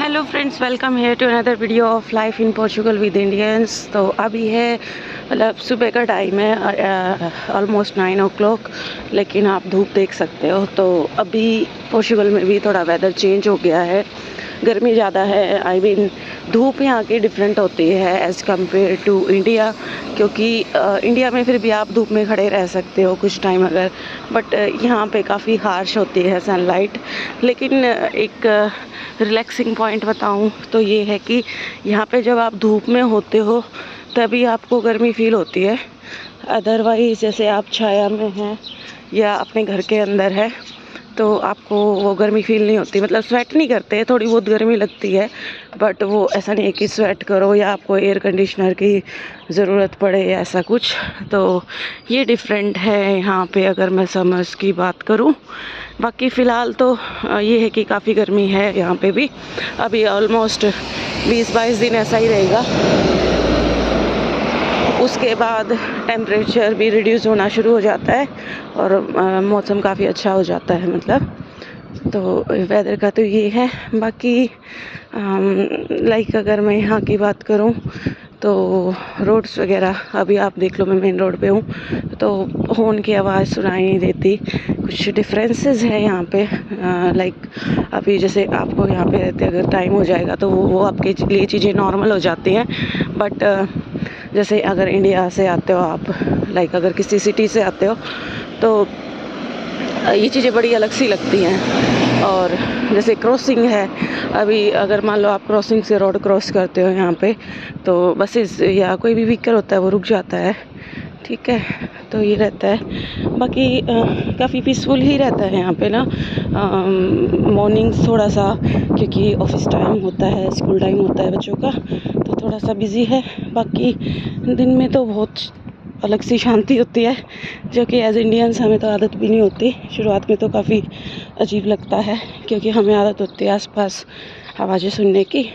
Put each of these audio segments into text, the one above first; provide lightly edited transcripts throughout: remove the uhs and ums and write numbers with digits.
Hello friends, welcome here to another video of life in Portugal with Indians. तो अभी है मतलब सुबह का टाइम है, ऑलमोस्ट 9 o'clock, लेकिन आप धूप देख सकते हो। तो अभी पोर्चुगल में भी थोड़ा वेदर चेंज हो गया है, गर्मी ज़्यादा है। आई मीन धूप यहाँ की डिफरेंट होती है एज़ कम्पेयर टू इंडिया, क्योंकि इंडिया में फिर भी आप धूप में खड़े रह सकते हो कुछ टाइम अगर, बट यहाँ पे काफ़ी हार्श होती है सनलाइट। लेकिन एक रिलैक्सिंग पॉइंट बताऊँ तो ये है कि यहाँ पे जब आप धूप में होते हो तभी आपको गर्मी फील होती है। अदरवाइज़ जैसे आप छाया में हैं या अपने घर के अंदर है तो आपको वो गर्मी फील नहीं होती। मतलब स्वेट नहीं करते, थोड़ी बहुत गर्मी लगती है, बट वो ऐसा नहीं है कि स्वेट करो या आपको एयर कंडीशनर की ज़रूरत पड़े या ऐसा कुछ। तो ये डिफरेंट है यहाँ पे अगर मैं समर्स की बात करूँ। बाकी फ़िलहाल तो ये है कि काफ़ी गर्मी है यहाँ पे भी। अभी ऑलमोस्ट 20-22 दिन ऐसा ही रहेगा। उसके बाद टेम्परेचर भी रिड्यूस होना शुरू हो जाता है और मौसम काफ़ी अच्छा हो जाता है। मतलब तो वेदर का तो ये है। बाकी लाइक अगर मैं यहाँ की बात करूँ तो रोड्स वगैरह, अभी आप देख लो मैं मेन रोड पे हूँ तो हॉर्न की आवाज़ सुनाई नहीं देती। कुछ डिफरेंसेस है यहाँ पे। लाइक अभी जैसे आपको यहाँ पे रहते अगर टाइम हो जाएगा तो वो आपके लिए चीज़ें नॉर्मल हो जाती हैं। बट जैसे अगर इंडिया से आते हो आप, लाइक अगर किसी सिटी से आते हो तो ये चीज़ें बड़ी अलग सी लगती हैं। और जैसे क्रॉसिंग है, अभी अगर मान लो आप क्रॉसिंग से रोड क्रॉस करते हो यहाँ पे तो बसेस या कोई भी व्हीकल होता है वो रुक जाता है, ठीक है। तो ये रहता है। बाकी काफ़ी पीसफुल ही रहता है यहाँ पे ना। मॉर्निंग्स थोड़ा सा, क्योंकि ऑफिस टाइम होता है, स्कूल टाइम होता है बच्चों का, तो थोड़ा सा बिजी है। बाकी दिन में तो बहुत अलग सी शांति होती है, जो कि एज इंडियंस हमें तो आदत भी नहीं होती। शुरुआत में तो काफ़ी अजीब लगता है क्योंकि हमें आदत होती है आसपास आवाज़ें सुनने की।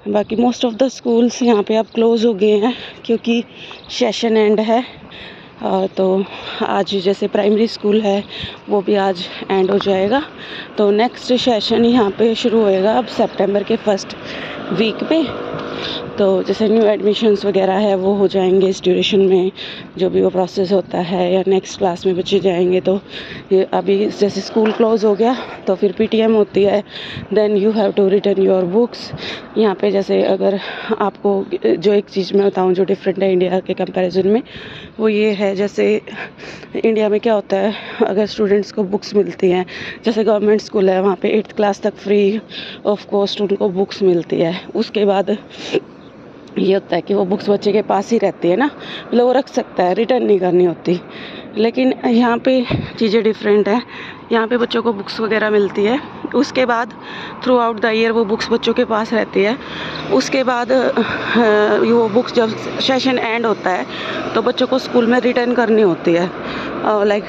बाकी मोस्ट ऑफ द स्कूल्स यहाँ पे अब क्लोज़ हो गए हैं क्योंकि सेशन एंड है। तो आज जैसे प्राइमरी स्कूल है वो भी आज एंड हो जाएगा। तो नेक्स्ट सेशन यहाँ पे शुरू होएगा अब सितंबर के फर्स्ट वीक पे। तो जैसे न्यू एडमिशन्स वगैरह है वो हो जाएंगे इस ड्यूरेशन में, जो भी वो प्रोसेस होता है, या नेक्स्ट क्लास में बच्चे जाएंगे। तो ये अभी जैसे स्कूल क्लोज़ हो गया तो फिर पीटीएम होती है, then you have to return your books. यहाँ पे जैसे अगर आपको जो एक चीज़ मैं बताऊँ जो डिफरेंट है इंडिया के कंपैरिजन में, वो ये है जैसे इंडिया में क्या होता है, अगर स्टूडेंट्स को बुक्स मिलती हैं, जैसे गवर्नमेंट स्कूल है वहाँ पे 8th क्लास तक फ्री ऑफ कॉस्ट उनको बुक्स मिलती है। उसके बाद ये होता है कि वो बुक्स बच्चे के पास ही रहती है ना, मतलब वो रख सकता है, रिटर्न नहीं करनी होती। लेकिन यहाँ पे चीज़ें डिफरेंट है। यहाँ पे बच्चों को बुक्स वगैरह मिलती है, उसके बाद थ्रू आउट द ईयर वो बुक्स बच्चों के पास रहती है। उसके बाद वो बुक्स जब सेशन एंड होता है तो बच्चों को स्कूल में रिटर्न करनी होती है। लाइक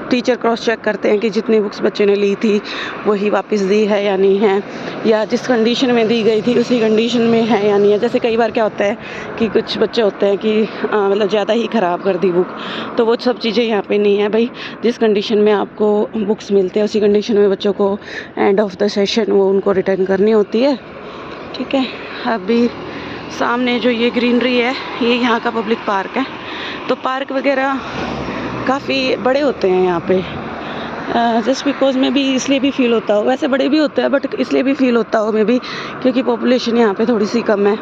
टीचर क्रॉस चेक करते हैं कि जितनी बुक्स बच्चे ने ली थी वही वापस दी है या नहीं है, या जिस कंडीशन में दी गई थी उसी कंडीशन में है या नहीं है। जैसे कई बार क्या होता है कि कुछ बच्चे होते हैं कि मतलब ज़्यादा ही ख़राब कर दी बुक, तो वो सब चीज़ें यहाँ पे नहीं है भाई। जिस कंडीशन में आपको बुक्स मिलते हैं उसी कंडीशन में बच्चों को एंड ऑफ द सेशन वो उनको रिटर्न करनी होती है, ठीक है। अभी सामने जो ये ग्रीनरी है ये यहाँ का पब्लिक पार्क है। तो पार्क वगैरह काफ़ी बड़े होते हैं यहाँ पे, जस्ट बिकॉज में भी इसलिए भी फील होता हो, वैसे बड़े भी होते हैं बट इसलिए भी फील होता हो में भी क्योंकि पॉपुलेशन यहाँ पे थोड़ी सी कम है,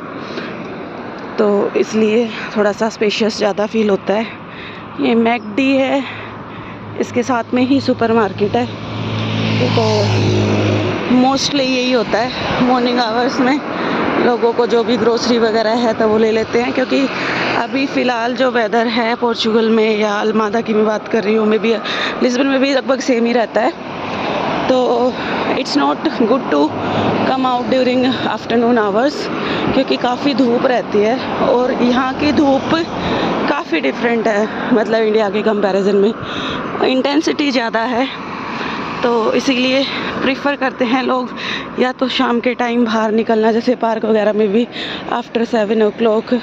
तो इसलिए थोड़ा सा स्पेशियस ज़्यादा फील होता है। ये मैकडी है, इसके साथ में ही सुपरमार्केट है। तो मोस्टली यही होता है मॉर्निंग आवर्स में, लोगों को जो भी ग्रोसरी वगैरह है तो वो ले लेते हैं। क्योंकि अभी फ़िलहाल जो वेदर है पोर्चुगल में, या अल्मादा की मैं बात कर रही हूँ, में भी लिस्बन में भी लगभग सेम ही रहता है। तो it's not good to come out during afternoon hours क्योंकि काफ़ी धूप रहती है और यहाँ की धूप काफ़ी डिफरेंट है, मतलब इंडिया के कंपैरिजन में इंटेंसिटी ज़्यादा है। तो इसीलिए प्रीफर करते हैं लोग या तो शाम के टाइम बाहर निकलना, जैसे पार्क वगैरह में भी आफ्टर 7 o'clock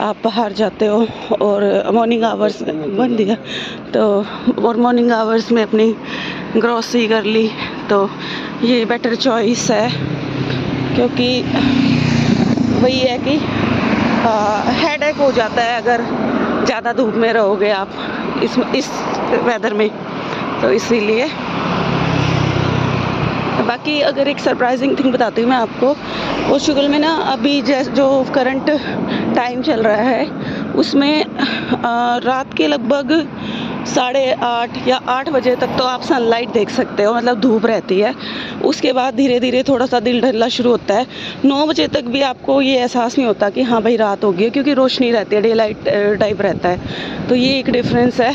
आप बाहर जाते हो, और मॉर्निंग आवर्स बन दिया तो, और मॉर्निंग आवर्स में अपनी ग्रॉसरी कर ली, तो ये बेटर चॉइस है। क्योंकि वही है कि हेडेक हो जाता है अगर ज़्यादा धूप में रहोगे आप इस वेदर में, तो इसीलिए। बाकी अगर एक सरप्राइजिंग थिंग बताती हूँ मैं आपको, पोर्चुगल में ना अभी जो करंट टाइम चल रहा है उसमें रात के लगभग 8:30 या 8 बजे तक तो आप सनलाइट देख सकते हो, मतलब धूप रहती है। उसके बाद धीरे धीरे थोड़ा सा दिन ढलना शुरू होता है। 9 बजे तक भी आपको ये एहसास नहीं होता कि हाँ भाई रात हो गई है, क्योंकि रोशनी रहती है, डे लाइट टाइप रहता है। तो ये एक डिफरेंस है।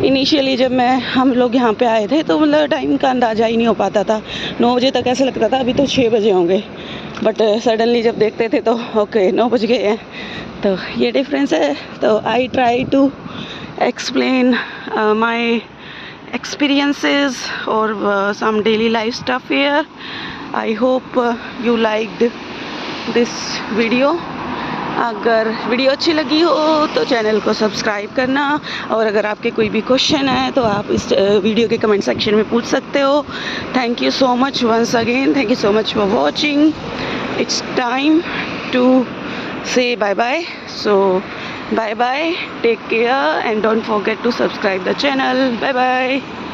इनिशियली जब हम लोग यहाँ पे आए थे तो मतलब टाइम का अंदाज़ा ही नहीं हो पाता था। 9 बजे तक ऐसे लगता था अभी तो 6 बजे होंगे, बट सडनली जब देखते थे तो ओके 9 बज गए हैं। तो ये डिफरेंस है। तो I try to explain my experiences or some daily life stuff here. I hope you liked this video. अगर वीडियो अच्छी लगी हो तो चैनल को सब्सक्राइब करना, और अगर आपके कोई भी क्वेश्चन है तो आप इस वीडियो के कमेंट सेक्शन में पूछ सकते हो। Thank you so much once again, thank you so much for watching. It's time to say bye bye. So bye bye, take care, and don't forget to subscribe the channel. Bye bye.